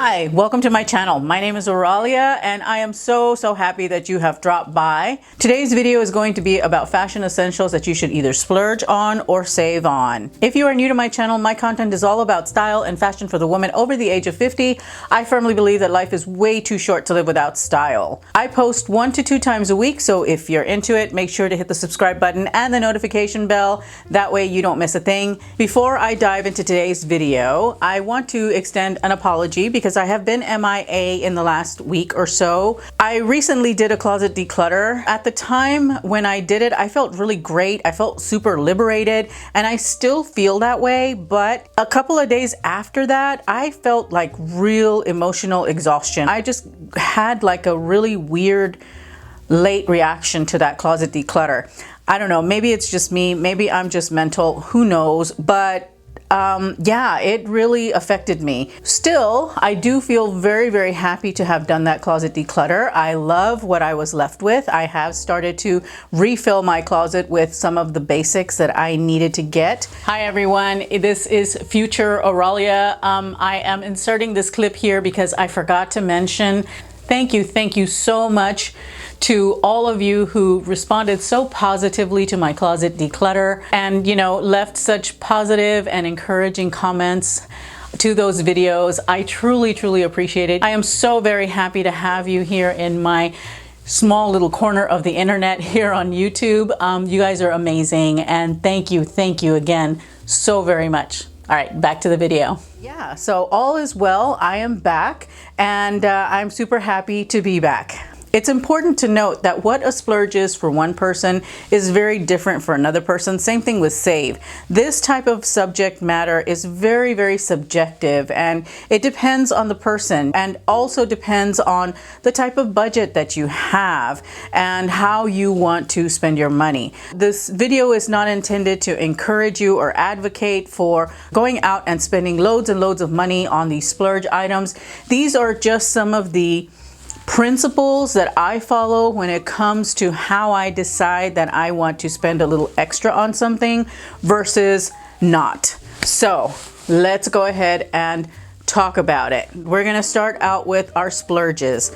Hi, welcome to my channel. My name is Oralia and I am so happy that you have dropped by. Today's video is going to be about fashion essentials that you should either splurge on or save on. If you are new to my channel, my content is all about style and fashion for the woman over the age of 50. I firmly believe that life is way too short to live without style. I post 1 to 2 times a week, so if you're into it, make sure to hit the subscribe button and the notification bell. That way you don't miss a thing. Before I dive into today's video, I want to extend an apology because I have been MIA in the last week or so. I recently did a closet declutter. At the time when I did it, I felt really great. I felt super liberated and I still feel that way. But a couple of days after that, I felt like real emotional exhaustion. I just had like a really weird late reaction to that closet declutter. I don't know, maybe it's just me, maybe I'm just mental, who knows, but yeah, it really affected me. Still, I do feel very happy to have done that closet declutter. I love what I was left with. I have started to refill my closet with some of the basics that I needed to get. Hi everyone, this is future Oralia. I am inserting this clip here because I forgot to mention thank you so much to all of you who responded so positively to my closet declutter and, you know, left such positive and encouraging comments to those videos. I truly appreciate it. I am so very happy to have you here in my small little corner of the internet here on YouTube. You guys are amazing and thank you again so very much. All right, back to the video. Yeah, so all is well. I am back and I'm super happy to be back. It's important to note that what a splurge is for one person is very different for another person. Same thing with save. This type of subject matter is very subjective and it depends on the person and also depends on the type of budget that you have and how you want to spend your money. This video is not intended to encourage you or advocate for going out and spending loads and loads of money on these splurge items. These are just some of the principles that I follow when it comes to how I decide that I want to spend a little extra on something versus not. So let's go ahead and talk about it. We're gonna start out with our splurges.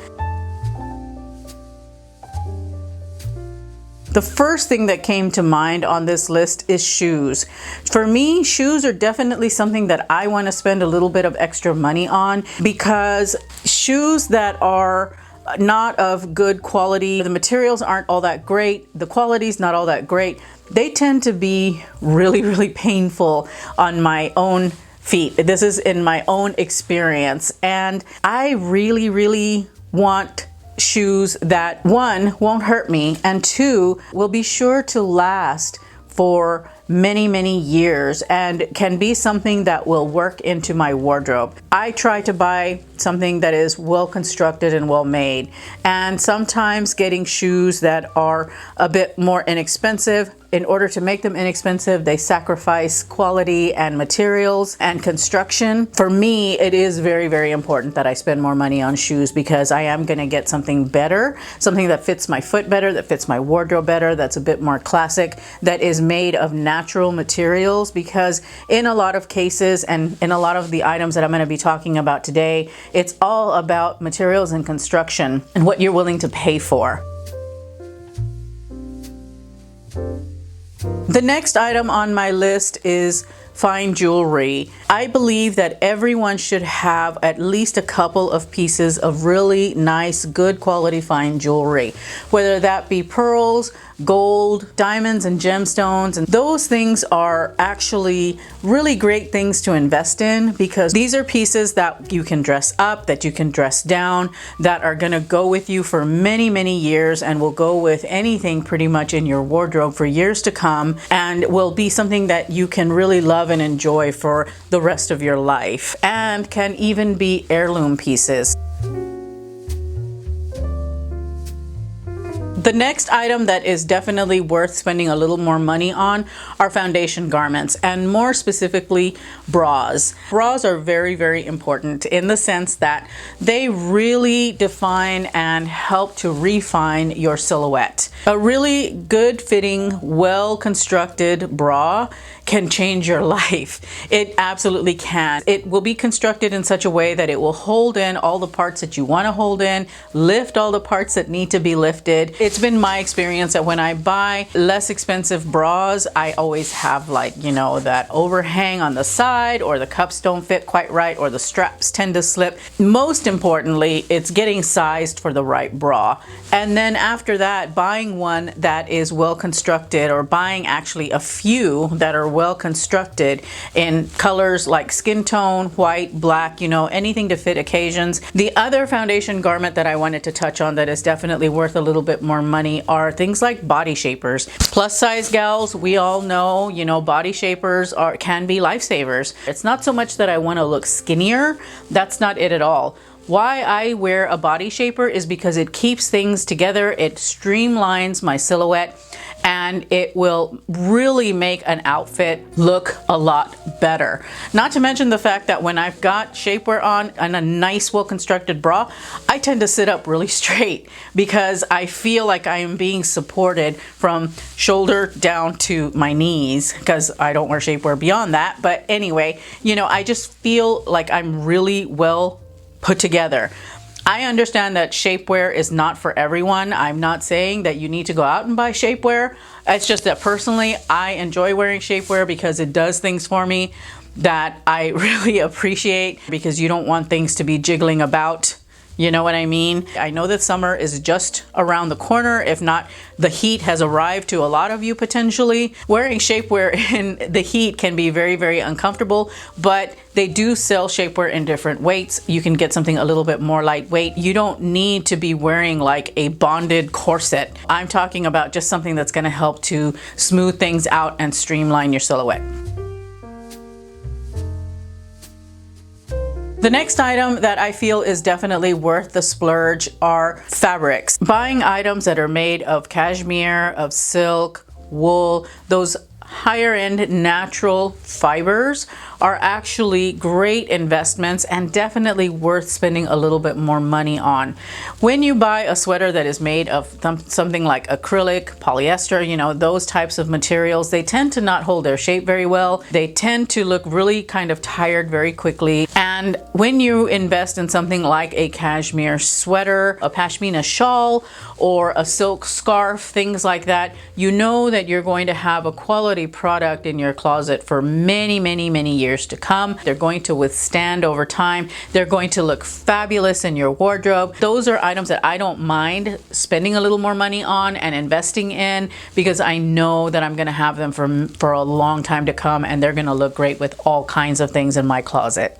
The first thing that came to mind on this list is shoes. For me, shoes are definitely something that I want to spend a little bit of extra money on because shoes that are not of good quality, the materials aren't all that great, the quality's not all that great, they tend to be really painful on my own feet. This is in my own experience and I really want shoes that 1 won't hurt me and 2 will be sure to last for many years and can be something that will work into my wardrobe. I try to buy something that is well constructed and well made, and sometimes getting shoes that are a bit more inexpensive. In order to make them inexpensive, they sacrifice quality and materials and construction. For me, it is very important that I spend more money on shoes because I am gonna get something better, something that fits my foot better, that fits my wardrobe better, that's a bit more classic, that is made of natural materials, because in a lot of cases and in a lot of the items that I'm gonna be talking about today, it's all about materials and construction and what you're willing to pay for. The next item on my list is fine jewelry. I believe that everyone should have at least a couple of pieces of really nice, good quality fine jewelry, whether that be pearls, gold, diamonds and gemstones. And those things are actually really great things to invest in because these are pieces that you can dress up, that you can dress down, that are gonna go with you for many years and will go with anything pretty much in your wardrobe for years to come and will be something that you can really love and enjoy for the rest of your life and can even be heirloom pieces. The next item that is definitely worth spending a little more money on are foundation garments, and more specifically bras. Bras are very, very important in the sense that they really define and help to refine your silhouette. A really good fitting, well constructed bra can change your life. It absolutely can. It will be constructed in such a way that it will hold in all the parts that you want to hold in, lift all the parts that need to be lifted. It's been my experience that when I buy less expensive bras, I always have, like, you know, that overhang on the side, or the cups don't fit quite right, or the straps tend to slip. Most importantly, it's getting sized for the right bra. And then after that, buying one that is well constructed, or buying actually a few that are well constructed in colors like skin tone, white, black, you know, anything to fit occasions. The other foundation garment that I wanted to touch on that is definitely worth a little bit more money are things like body shapers. Plus size gals, we all know, you know, body shapers can be lifesavers. It's not so much that I want to look skinnier. That's not it at all. Why I wear a body shaper is because it keeps things together, it streamlines my silhouette, and it will really make an outfit look a lot better. Not to mention the fact that when I've got shapewear on and a nice well-constructed bra, I tend to sit up really straight because I feel like I am being supported from shoulder down to my knees, because I don't wear shapewear beyond that. But anyway, you know, I just feel like I'm really well put together. I understand that shapewear is not for everyone. I'm not saying that you need to go out and buy shapewear. It's just that personally, I enjoy wearing shapewear because it does things for me that I really appreciate, because you don't want things to be jiggling about. You know what I mean? I know that summer is just around the corner. If not, the heat has arrived to a lot of you potentially. Wearing shapewear in the heat can be very, very uncomfortable, but they do sell shapewear in different weights. You can get something a little bit more lightweight. You don't need to be wearing like a bonded corset. I'm talking about just something that's gonna help to smooth things out and streamline your silhouette. The next item that I feel is definitely worth the splurge are fabrics. Buying items that are made of cashmere, of silk, wool, those higher end natural fibers are actually great investments and definitely worth spending a little bit more money on. When you buy a sweater that is made of something like acrylic, polyester, you know, those types of materials, they tend to not hold their shape very well. They tend to look really kind of tired very quickly. And when you invest in something like a cashmere sweater, a pashmina shawl, or a silk scarf, things like that, you know that you're going to have a quality product in your closet for many, many, many years to come. They're going to withstand over time. They're going to look fabulous in your wardrobe. Those are items that I don't mind spending a little more money on and investing in, because I know that I'm going to have them for a long time to come, and they're going to look great with all kinds of things in my closet.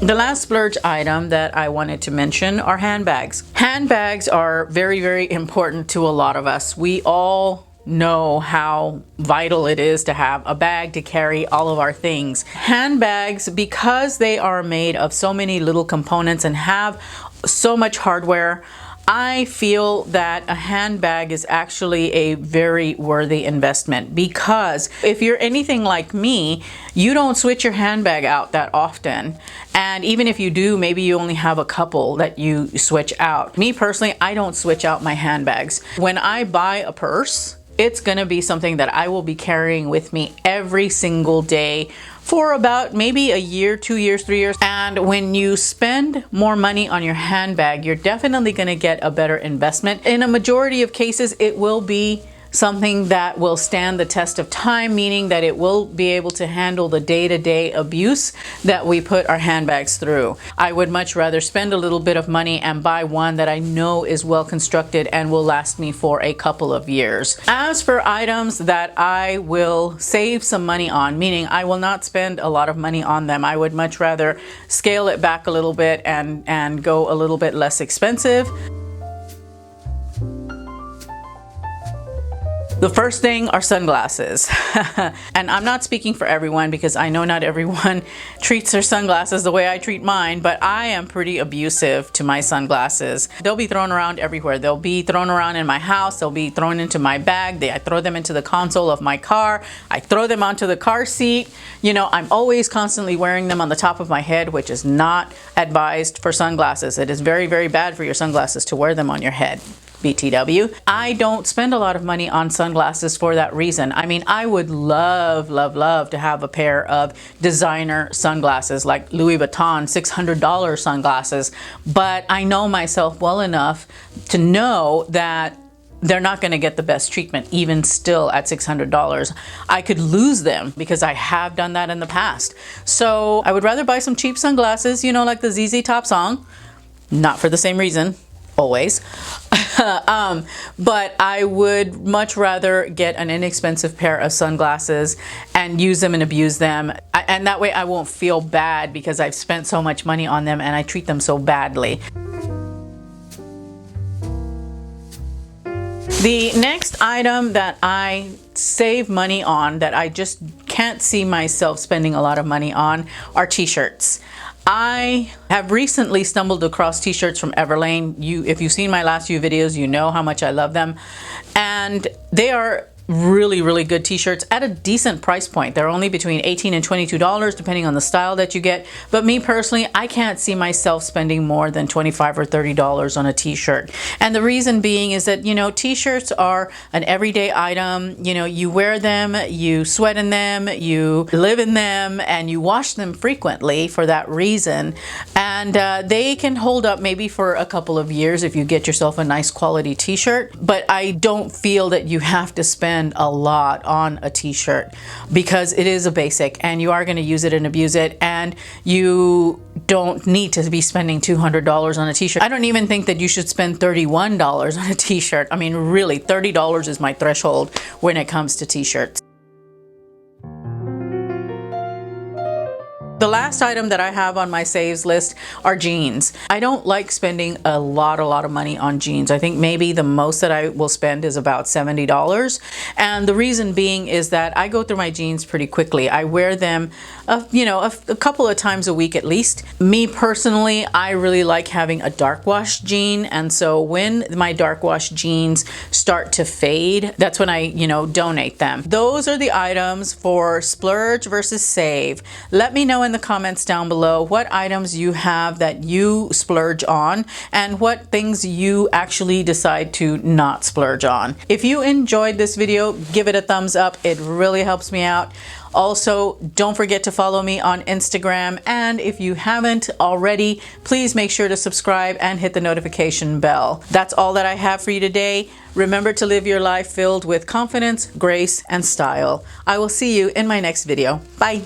The last splurge item that I wanted to mention are handbags. Handbags are very, very important to a lot of us. We all know how vital it is to have a bag to carry all of our things. Handbags, because they are made of so many little components and have so much hardware, I feel that a handbag is actually a very worthy investment, because if you're anything like me, you don't switch your handbag out that often. And even if you do, maybe you only have a couple that you switch out. Me personally, I don't switch out my handbags. When I buy a purse, it's gonna be something that I will be carrying with me every single day for about maybe a year, 2 years, 3 years. And when you spend more money on your handbag, you're definitely gonna get a better investment. In a majority of cases, it will be something that will stand the test of time, meaning that it will be able to handle the day-to-day abuse that we put our handbags through. I would much rather spend a little bit of money and buy one that I know is well constructed and will last me for a couple of years. As for items that I will save some money on, meaning I will not spend a lot of money on them, I would much rather scale it back a little bit and go a little bit less expensive. The first thing are sunglasses. And I'm not speaking for everyone because I know not everyone treats their sunglasses the way I treat mine, but I am pretty abusive to my sunglasses. They'll be thrown around everywhere. They'll be thrown around in my house. They'll be thrown into my bag. I throw them into the console of my car. I throw them onto the car seat. You know, I'm always constantly wearing them on the top of my head, which is not advised for sunglasses. It is very, very bad for your sunglasses to wear them on your head. BTW. I don't spend a lot of money on sunglasses for that reason. I mean, I would love, love, love to have a pair of designer sunglasses like Louis Vuitton $600 sunglasses, but I know myself well enough to know that they're not going to get the best treatment, even still at $600. I could lose them because I have done that in the past. So I would rather buy some cheap sunglasses, you know, like the ZZ Top song. Not for the same reason, always. But I would much rather get an inexpensive pair of sunglasses and use them and abuse them. And that way I won't feel bad because I've spent so much money on them and I treat them so badly. The next item that I save money on, that I just can't see myself spending a lot of money on, are t-shirts. I have recently stumbled across t-shirts from Everlane. If you've seen my last few videos, you know how much I love them. And they are really, really good t-shirts at a decent price point. They're only between $18 and $22 depending on the style that you get. But me personally, I can't see myself spending more than $25 or $30 on a t-shirt. And the reason being is that, you know, t-shirts are an everyday item. You know, you wear them, you sweat in them, you live in them, and you wash them frequently for that reason. And they can hold up maybe for a couple of years if you get yourself a nice quality t-shirt. But I don't feel that you have to spend a lot on a t-shirt because it is a basic and you are going to use it and abuse it, and you don't need to be spending $200 on a t-shirt. I don't even think that you should spend $31 on a t-shirt. I mean, really, $30 is my threshold when it comes to t-shirts. The last item that I have on my saves list are jeans. I don't like spending a lot of money on jeans. I think maybe the most that I will spend is about $70. And the reason being is that I go through my jeans pretty quickly. I wear them, a couple of times a week at least. Me personally, I really like having a dark wash jean. And so when my dark wash jeans start to fade, that's when I, donate them. Those are the items for splurge versus save. Let me know in the comments down below what items you have that you splurge on and what things you actually decide to not splurge on. If you enjoyed this video, give it a thumbs up. It really helps me out. Also, don't forget to follow me on Instagram, and if you haven't already, please make sure to subscribe and hit the notification bell. That's all that I have for you today. Remember to live your life filled with confidence, grace, and style. I will see you in my next video. Bye.